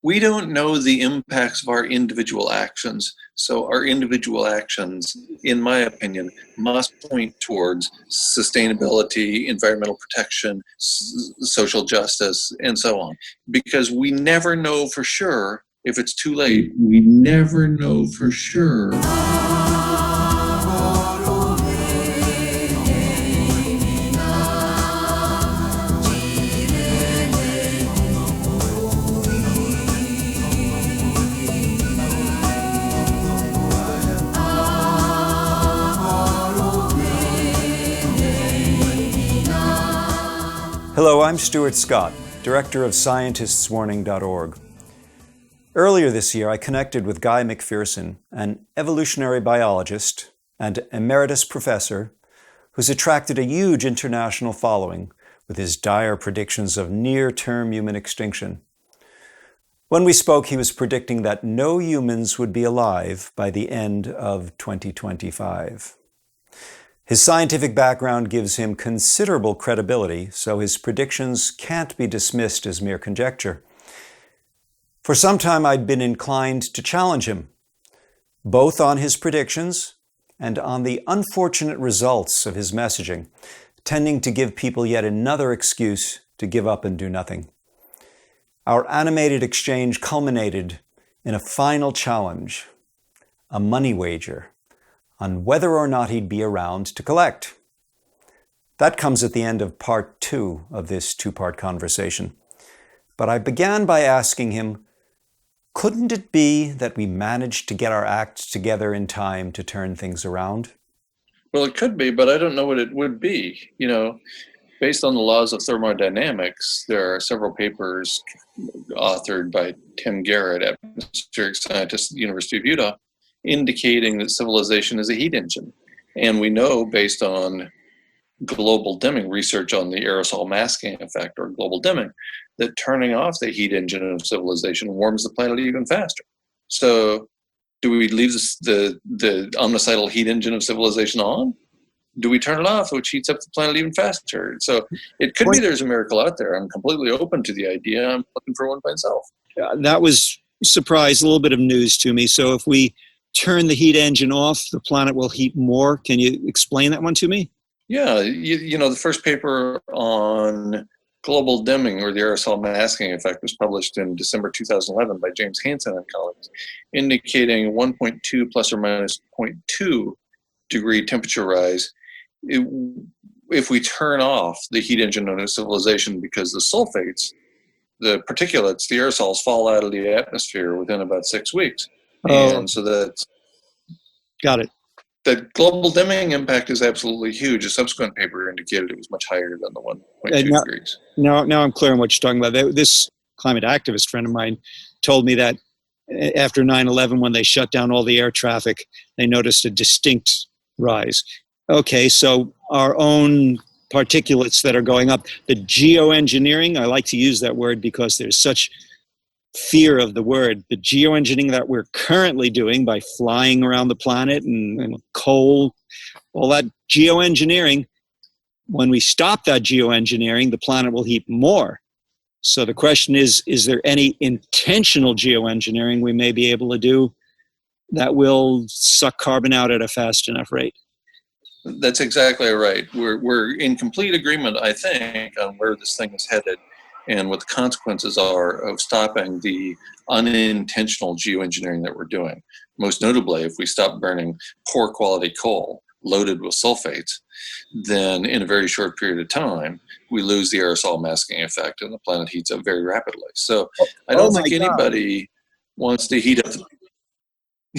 we don't know the impacts of our individual actions. So our individual actions, in my opinion, must point towards sustainability, environmental protection, social justice, and so on. Because we never know for sure if it's too late. We never know for sure. Hello, I'm Stuart Scott, Director of ScientistsWarning.org. Earlier this year, I connected with Guy McPherson, an evolutionary biologist and emeritus professor who's attracted a huge international following with his dire predictions of near-term human extinction. When we spoke, he was predicting that no humans would be alive by the end of 2025. His scientific background gives him considerable credibility, so his predictions can't be dismissed as mere conjecture. For some time, I'd been inclined to challenge him, both on his predictions and on the unfortunate results of his messaging, tending to give people yet another excuse to give up and do nothing. Our animated exchange culminated in a final challenge, a money wager, on whether or not he'd be around to collect. That comes at the end of part 2 of this 2-part conversation. But I began by asking him, couldn't it be that we managed to get our act together in time to turn things around? Well, it could be, but I don't know what it would be. Based on the laws of thermodynamics, there are several papers authored by Tim Garrett, atmospheric scientist at the University of Utah, indicating that civilization is a heat engine. And we know, based on global dimming, research on the aerosol masking effect, or global dimming, that turning off the heat engine of civilization warms the planet even faster. So do we leave the omnicidal heat engine of civilization on? Do we turn it off, which heats up the planet even faster? So it could be there's a miracle out there. I'm completely open to the idea. I'm looking for one myself. That was a surprise, a little bit of news to me. So if we turn the heat engine off, the planet will heat more. Can you explain that one to me? Yeah, the first paper on global dimming, or the aerosol masking effect, was published in December 2011 by James Hansen and colleagues, indicating 1.2 plus or minus 0.2 degree temperature rise if we turn off the heat engine of civilization, because the sulfates, the particulates, the aerosols fall out of the atmosphere within about 6 weeks. And so that's... Got it. The global dimming impact is absolutely huge. A subsequent paper indicated it was much higher than the 1.2 degrees. Now I'm clear on what you're talking about. This climate activist friend of mine told me that after 9/11, when they shut down all the air traffic, they noticed a distinct rise. Okay, so our own particulates that are going up, the geoengineering, I like to use that word because there's such fear of the word, the geoengineering that we're currently doing by flying around the planet and coal, all that geoengineering, when we stop that geoengineering, the planet will heat more. So the question is there any intentional geoengineering we may be able to do that will suck carbon out at a fast enough rate? That's exactly right. We're in complete agreement, I think, on where this thing is headed and what the consequences are of stopping the unintentional geoengineering that we're doing. Most notably, if we stop burning poor quality coal loaded with sulfates, then in a very short period of time, we lose the aerosol masking effect and the planet heats up very rapidly. So I don't think anybody wants to heat up the...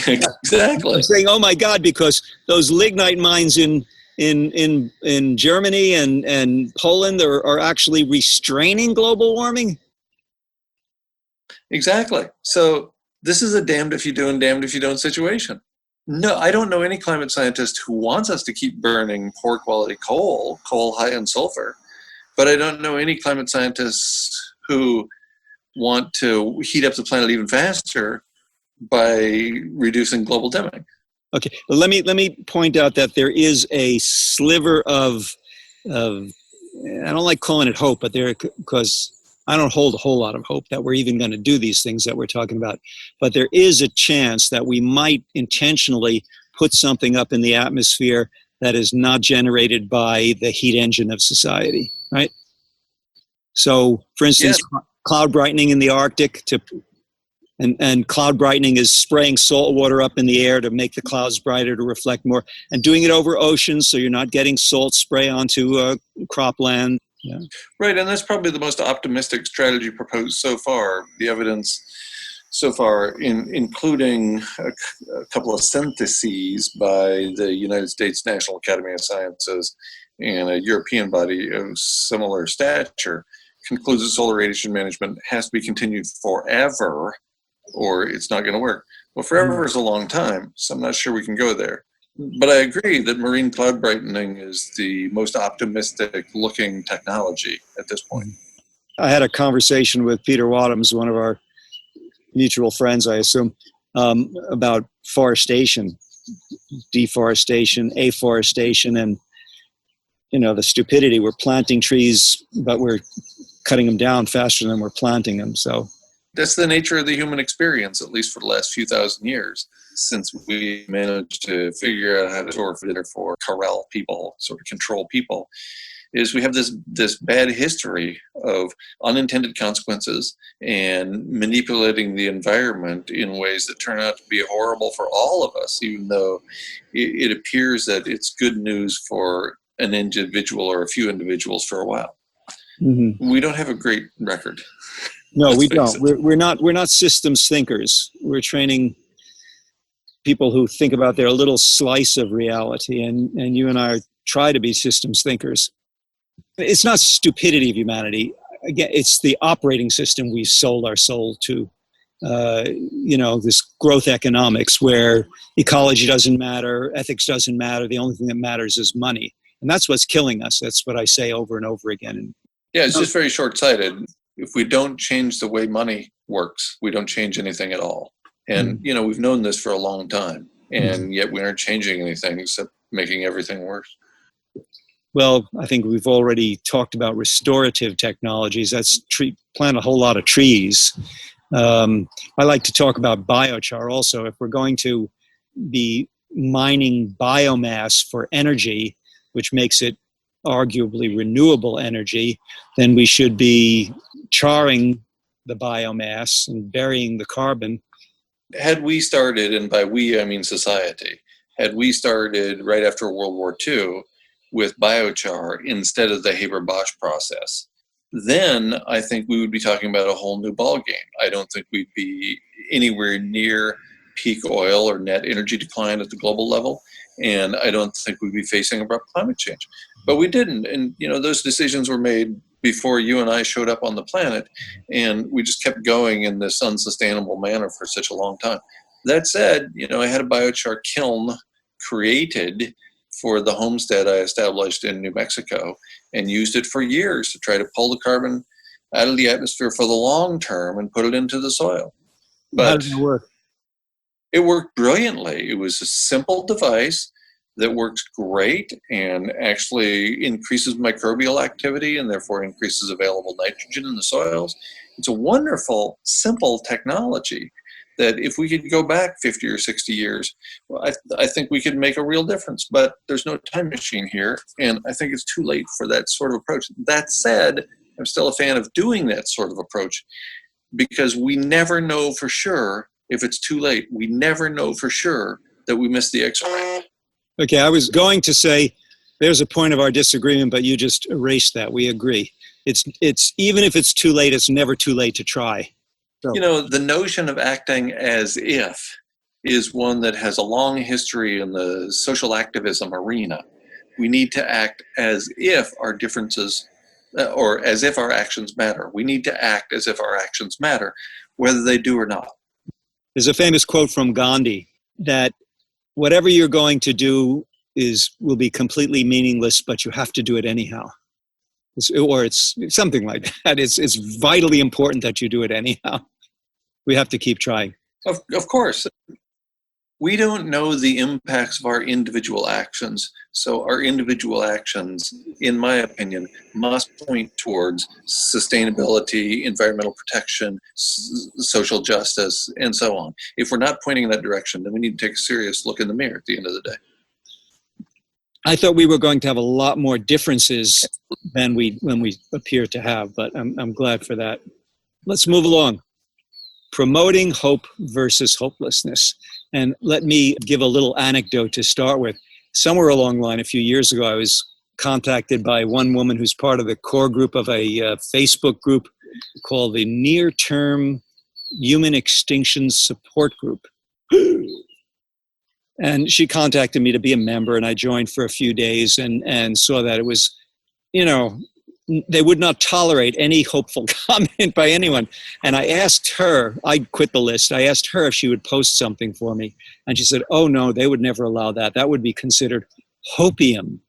Exactly. I'm saying, oh my God, because those lignite mines in Germany and Poland are actually restraining global warming? Exactly. So this is a damned if you do and damned if you don't situation. No, I don't know any climate scientist who wants us to keep burning poor quality coal high in sulfur, but I don't know any climate scientists who want to heat up the planet even faster by reducing global dimming. Okay, well, let me point out that there is a sliver of I don't like calling it hope, but because I don't hold a whole lot of hope that we're even going to do these things that we're talking about. But there is a chance that we might intentionally put something up in the atmosphere that is not generated by the heat engine of society, right? So, for instance, cloud brightening in the Arctic and cloud brightening is spraying salt water up in the air to make the clouds brighter to reflect more, and doing it over oceans so you're not getting salt spray onto cropland. Yeah. Right, and that's probably the most optimistic strategy proposed so far. The evidence so far, including a couple of syntheses by the United States National Academy of Sciences and a European body of similar stature, concludes that solar radiation management has to be continued forever, or it's not going to work. Well, forever is a long time, so I'm not sure we can go there. But I agree that marine cloud brightening is the most optimistic looking technology at this point. I had a conversation with Peter Wadhams, one of our mutual friends, I assume, about forestation, deforestation, afforestation, and the stupidity. We're planting trees, but we're cutting them down faster than we're planting them. So that's the nature of the human experience, at least for the last few thousand years, since we managed to figure out how to therefore corral people, sort of control people, is we have this bad history of unintended consequences and manipulating the environment in ways that turn out to be horrible for all of us, even though it appears that it's good news for an individual or a few individuals for a while. Mm-hmm. We don't have a great record. No, we don't. We're not systems thinkers. We're training people who think about their little slice of reality, and you and I try to be systems thinkers. It's not stupidity of humanity. Again, it's the operating system we sold our soul to. This growth economics where ecology doesn't matter, ethics doesn't matter. The only thing that matters is money, and that's what's killing us. That's what I say over and over again. Yeah, it's just very short-sighted. If we don't change the way money works, we don't change anything at all. And, we've known this for a long time, and yet we aren't changing anything except making everything worse. Well, I think we've already talked about restorative technologies. That's plant a whole lot of trees. I like to talk about biochar also. If we're going to be mining biomass for energy, which makes it arguably renewable energy, then we should be charring the biomass and burying the carbon. Had we started, and by we I mean society, had we started right after World War II with biochar instead of the Haber-Bosch process, then I think we would be talking about a whole new ballgame. I don't think we'd be anywhere near peak oil or net energy decline at the global level, and I don't think we'd be facing abrupt climate change. But we didn't, and those decisions were made before you and I showed up on the planet, and we just kept going in this unsustainable manner for such a long time. That said, I had a biochar kiln created for the homestead I established in New Mexico and used it for years to try to pull the carbon out of the atmosphere for the long term and put it into the soil. But how did it work? It worked brilliantly. It was a simple device that works great and actually increases microbial activity and therefore increases available nitrogen in the soils. It's a wonderful, simple technology that if we could go back 50 or 60 years, well, I think we could make a real difference. But there's no time machine here, and I think it's too late for that sort of approach. That said, I'm still a fan of doing that sort of approach because we never know for sure if it's too late. We never know for sure that we missed the X-ray. Okay, I was going to say there's a point of our disagreement, but you just erased that. We agree. It's even if it's too late, it's never too late to try. So. The notion of acting as if is one that has a long history in the social activism arena. We need to act as if our differences, or as if our actions matter. We need to act as if our actions matter, whether they do or not. There's a famous quote from Gandhi that whatever you're going to do will be completely meaningless, but you have to do it anyhow. It's something like that. It's vitally important that you do it anyhow. We have to keep trying. Of course. We don't know the impacts of our individual actions. So our individual actions, in my opinion, must point towards sustainability, environmental protection, social justice, and so on. If we're not pointing in that direction, then we need to take a serious look in the mirror at the end of the day. I thought we were going to have a lot more differences than we appear to have, but I'm glad for that. Let's move along. Promoting hope versus hopelessness. And let me give a little anecdote to start with. Somewhere along the line, a few years ago, I was contacted by one woman who's part of the core group of a Facebook group called the Near Term Human Extinction Support Group. And she contacted me to be a member, and I joined for a few days and saw that it was, they would not tolerate any hopeful comment by anyone. And I asked her, I quit the list, I asked her if she would post something for me. And she said, oh no, they would never allow that. That would be considered hopium.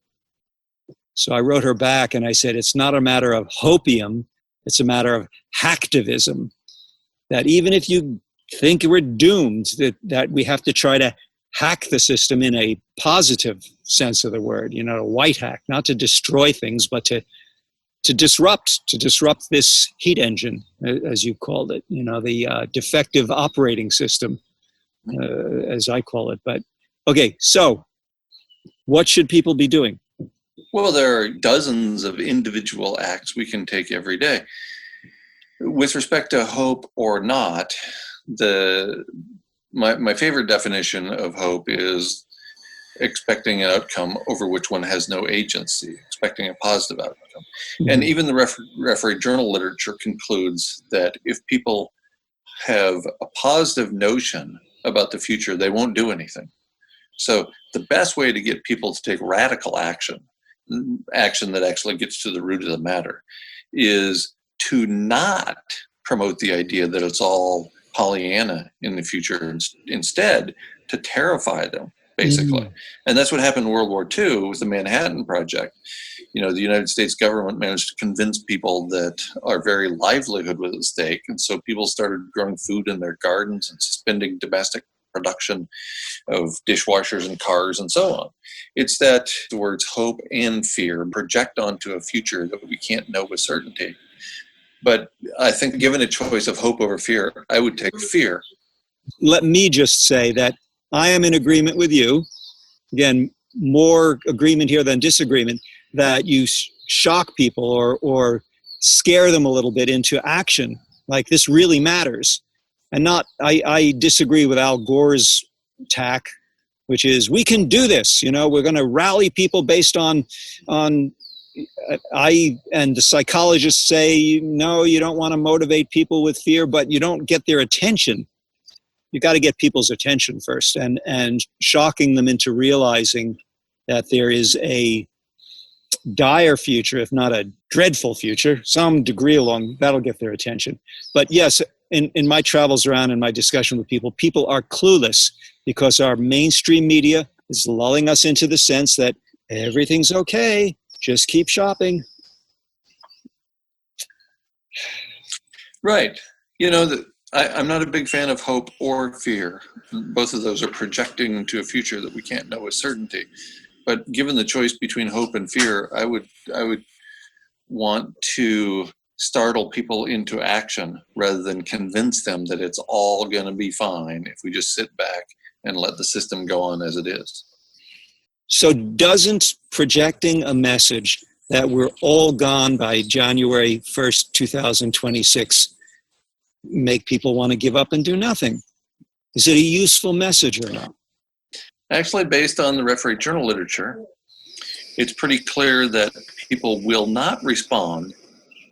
So I wrote her back and I said, it's not a matter of hopium, it's a matter of hacktivism. That even if you think we're doomed, that we have to try to hack the system in a positive sense of the word, a white hack, not to destroy things, but to disrupt this heat engine, as you called it, the defective operating system, as I call it. But okay, so what should people be doing? Well, there are dozens of individual acts we can take every day. With respect to hope or not, my favorite definition of hope is expecting an outcome over which one has no agency, expecting a positive outcome. Mm-hmm. And even the referee journal literature concludes that if people have a positive notion about the future, they won't do anything. So the best way to get people to take radical action that actually gets to the root of the matter, is to not promote the idea that it's all Pollyanna in the future. Instead, to terrify them, basically. Mm. And that's what happened in World War II with the Manhattan Project. The United States government managed to convince people that our very livelihood was at stake. And so people started growing food in their gardens and suspending domestic production of dishwashers and cars and so on. It's that the words hope and fear project onto a future that we can't know with certainty. But I think given a choice of hope over fear, I would take fear. Let me just say that I am in agreement with you. Again, more agreement here than disagreement, that you shock people or scare them a little bit into action. Like, this really matters. And I disagree with Al Gore's tack, which is, we can do this. We're going to rally people based on and the psychologists say, no, you don't want to motivate people with fear, but you don't get their attention. You got to get people's attention first, and shocking them into realizing that there is a dire future, if not a dreadful future, some degree along, that'll get their attention. But yes, in my travels around and my discussion with people are clueless because our mainstream media is lulling us into the sense that everything's okay, just keep shopping. Right. I'm not a big fan of hope or fear. Both of those are projecting to a future that we can't know with certainty. But given the choice between hope and fear, I would want to startle people into action rather than convince them that it's all going to be fine if we just sit back and let the system go on as it is. So doesn't projecting a message that we're all gone by January 1st, 2026 make people want to give up and do nothing? Is it a useful message or not? Actually, based on the referee journal literature, it's pretty clear that people will not respond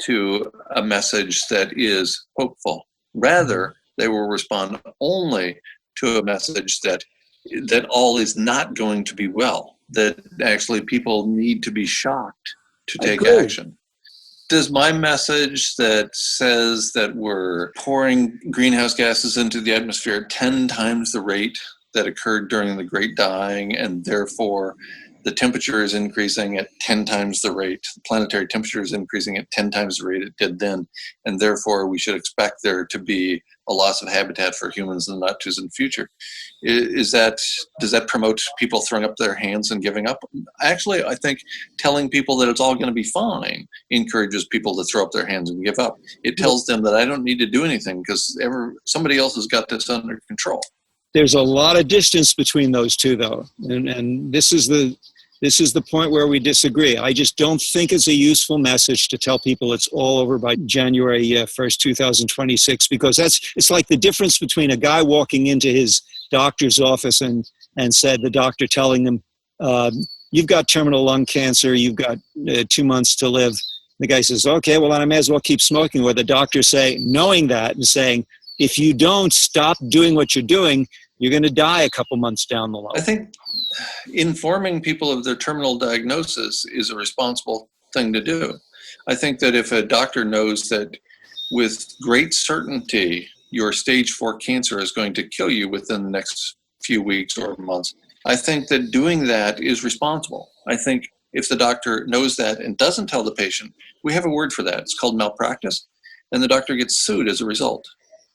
to a message that is hopeful. Rather, they will respond only to a message that all is not going to be well, that actually people need to be shocked to take action. Does my message that says that we're pouring greenhouse gases into the atmosphere at 10 times the rate that occurred during the Great Dying, and therefore the temperature is increasing at 10 times the rate, the planetary temperature is increasing at 10 times the rate it did then, and therefore we should expect there to be a loss of habitat for humans in the not too distant future. Does that promote people throwing up their hands and giving up? Actually, I think telling people that it's all going to be fine encourages people to throw up their hands and give up. It tells them that I don't need to do anything because somebody else has got this under control. There's a lot of distance between those two, though, and this is the point where we disagree. I just don't think it's a useful message to tell people it's all over by January 1st, 2026, because it's like the difference between a guy walking into his doctor's office and said, the doctor telling him, you've got terminal lung cancer, you've got 2 months to live. The guy says, okay, well, then I may as well keep smoking. Or the doctor knowing that and saying, if you don't stop doing what you're doing, you're going to die a couple months down the line. I think informing people of their terminal diagnosis is a responsible thing to do. I think that if a doctor knows that with great certainty your stage 4 cancer is going to kill you within the next few weeks or months, I think that doing that is responsible. I think if the doctor knows that and doesn't tell the patient, we have a word for that. It's called malpractice, and the doctor gets sued as a result.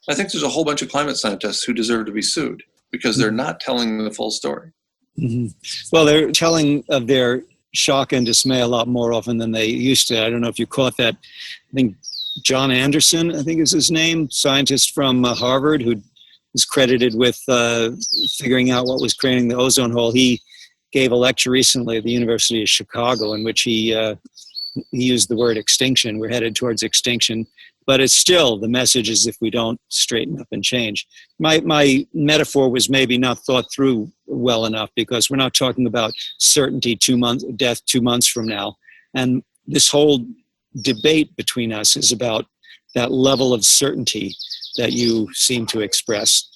I think there's a whole bunch of climate scientists who deserve to be sued because they're not telling the full story. Mm-hmm. Well, they're telling of their shock and dismay a lot more often than they used to. I don't know if you caught that. I think John Anderson, I think is his name, scientist from Harvard, who is credited with figuring out what was creating the ozone hole. He gave a lecture recently at the University of Chicago in which he used the word extinction. We're headed towards extinction. But it's still, the message is if we don't straighten up and change. My metaphor was maybe not thought through well enough because we're not talking about certainty, death 2 months from now. And this whole debate between us is about that level of certainty that you seem to express.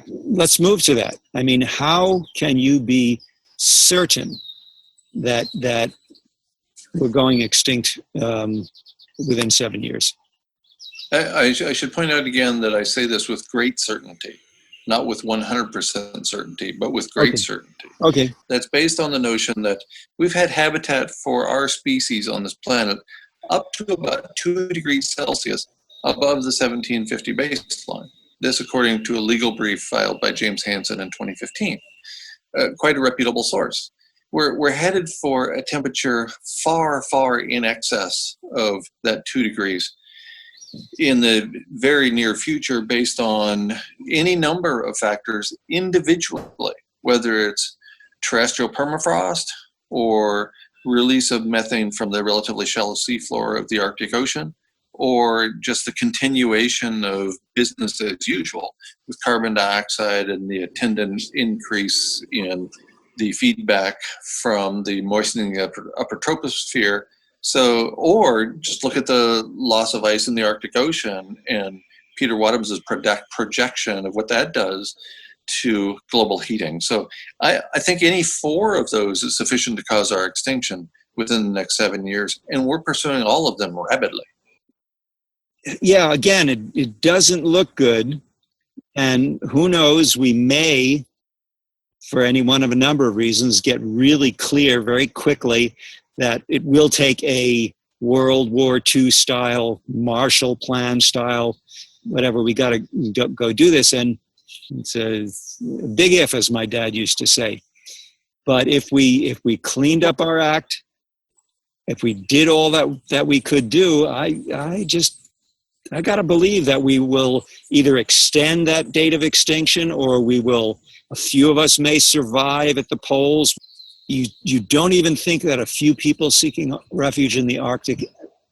Let's move to that. I mean, how can you be certain that we're going extinct within 7 years? I should point out again that I say this with great certainty, not with 100% certainty, but with great certainty. Okay. That's based on the notion that we've had habitat for our species on this planet up to about 2 degrees Celsius above the 1750 baseline. This according to a legal brief filed by James Hansen in 2015. Quite a reputable source. We're headed for a temperature far, far in excess of that 2 degrees in the very near future based on any number of factors individually, whether it's terrestrial permafrost or release of methane from the relatively shallow seafloor of the Arctic Ocean, or just the continuation of business as usual with carbon dioxide and the attendant increase in the feedback from the moistening of upper troposphere. So, or just look at the loss of ice in the Arctic Ocean and Peter Wadham's projection of what that does to global heating. So I think any 4 of those is sufficient to cause our extinction within the next 7 years, and we're pursuing all of them rapidly. Yeah, again, it doesn't look good, and who knows, we may, for any one of a number of reasons, get really clear very quickly that it will take a World War II style, Marshall Plan style, whatever, we got to go do this. And it's a big if, as my dad used to say. But if we cleaned up our act, if we did all that we could do, I got to believe that we will either extend that date of extinction, or a few of us may survive at the poles. You don't even think that a few people seeking refuge in the Arctic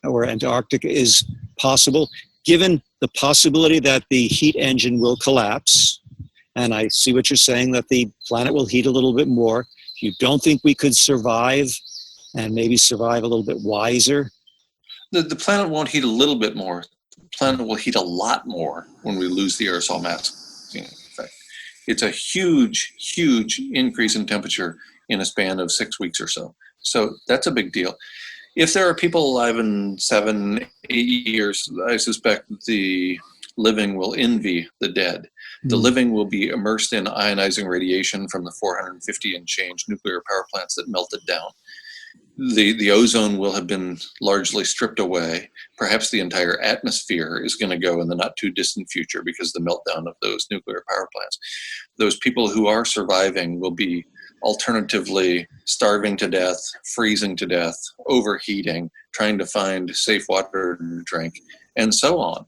or Antarctica is possible, given the possibility that the heat engine will collapse. And I see what you're saying, that the planet will heat a little bit more. You don't think we could survive, and maybe survive a little bit wiser? The planet won't heat a little bit more. The planet will heat a lot more when we lose the aerosol mass effect. It's a huge, huge increase in temperature in a span of 6 weeks or so. So that's a big deal. If there are people alive in 7, 8 years, I suspect the living will envy the dead. The living will be immersed in ionizing radiation from the 450 and change nuclear power plants that melted down. the ozone will have been largely stripped away. Perhaps the entire atmosphere is going to go in the not too distant future because of the meltdown of those nuclear power plants. Those people who are surviving will be alternatively starving to death, freezing to death, overheating, trying to find safe water to drink, and so on.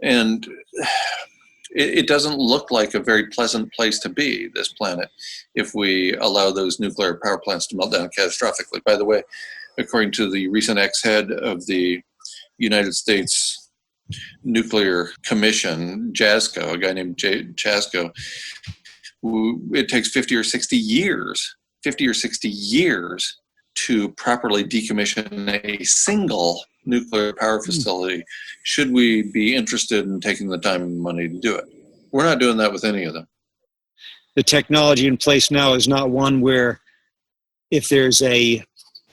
And it doesn't look like a very pleasant place to be, this planet, if we allow those nuclear power plants to melt down catastrophically. By the way, according to the recent ex-head of the United States Nuclear Commission, JASCO, a guy named JASCO, it takes 50 or 60 years to properly decommission a single nuclear power facility, should we be interested in taking the time and money to do it. We're not doing that with any of them. The technology in place now is not one where if there's a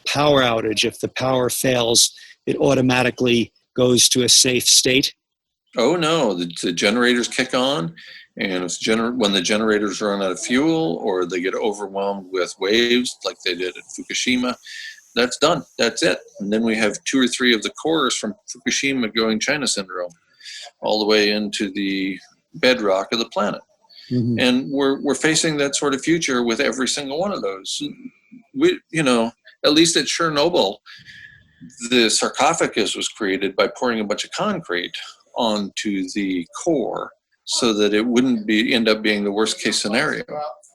power outage, if the power fails, it automatically goes to a safe state. Oh no, the generators kick on, and when the generators run out of fuel or they get overwhelmed with waves like they did at Fukushima, that's done. That's it. And then we have 2 or 3 of the cores from Fukushima going China syndrome all the way into the bedrock of the planet. Mm-hmm. And we're facing that sort of future with every single one of those. At least at Chernobyl, the sarcophagus was created by pouring a bunch of concrete onto the core so that it wouldn't end up being the worst case scenario.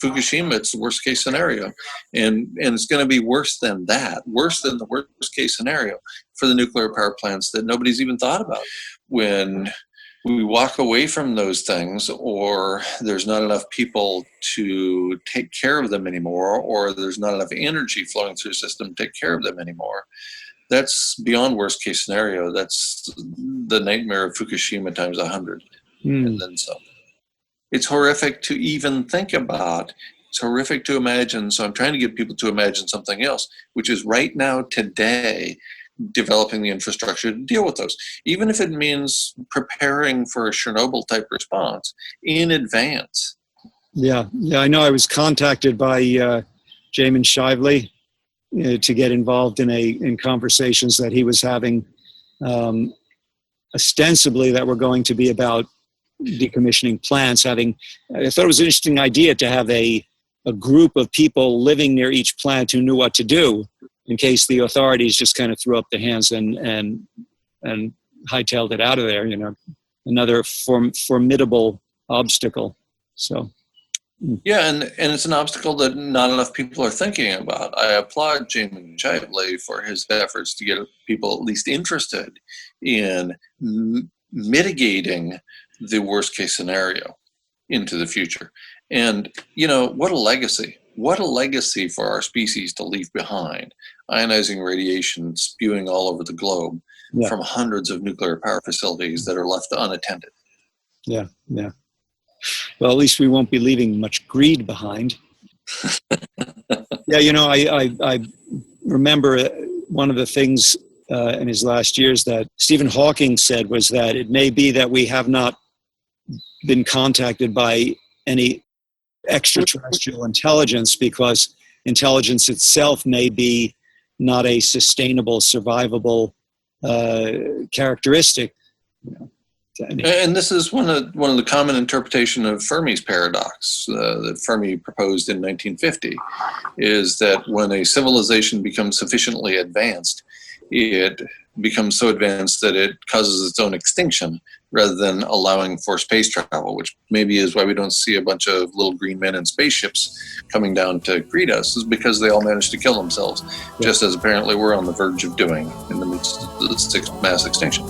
Fukushima, it's the worst case scenario. And it's going to be worse than that, worse than the worst case scenario for the nuclear power plants that nobody's even thought about. When we walk away from those things, or there's not enough people to take care of them anymore, or there's not enough energy flowing through the system to take care of them anymore, that's beyond worst case scenario. That's the nightmare of Fukushima times 100 and then some. It's horrific to even think about. It's horrific to imagine. So I'm trying to get people to imagine something else, which is right now, today, developing the infrastructure to deal with those. Even if it means preparing for a Chernobyl type response in advance. Yeah, I know I was contacted by Jamin Shively to get involved in conversations that he was having, ostensibly that were going to be about decommissioning plants. I thought it was an interesting idea to have a group of people living near each plant who knew what to do in case the authorities just kind of threw up their hands and hightailed it out of there. Another formidable obstacle. So. Yeah, and it's an obstacle that not enough people are thinking about. I applaud Jamin Shively for his efforts to get people at least interested in mitigating the worst case scenario into the future. And, what a legacy. What a legacy for our species to leave behind. Ionizing radiation spewing all over the globe from hundreds of nuclear power facilities that are left unattended. Yeah. Well, at least we won't be leaving much greed behind. I remember one of the things in his last years that Stephen Hawking said was that it may be that we have not been contacted by any extraterrestrial intelligence because intelligence itself may be not a sustainable, survivable characteristic. And this is one of the common interpretation of Fermi's paradox that Fermi proposed in 1950, is that when a civilization becomes sufficiently advanced, it becomes so advanced that it causes its own extinction rather than allowing for space travel, which maybe is why we don't see a bunch of little green men in spaceships coming down to greet us, is because they all managed to kill themselves, just as apparently we're on the verge of doing in the midst of the sixth mass extinction.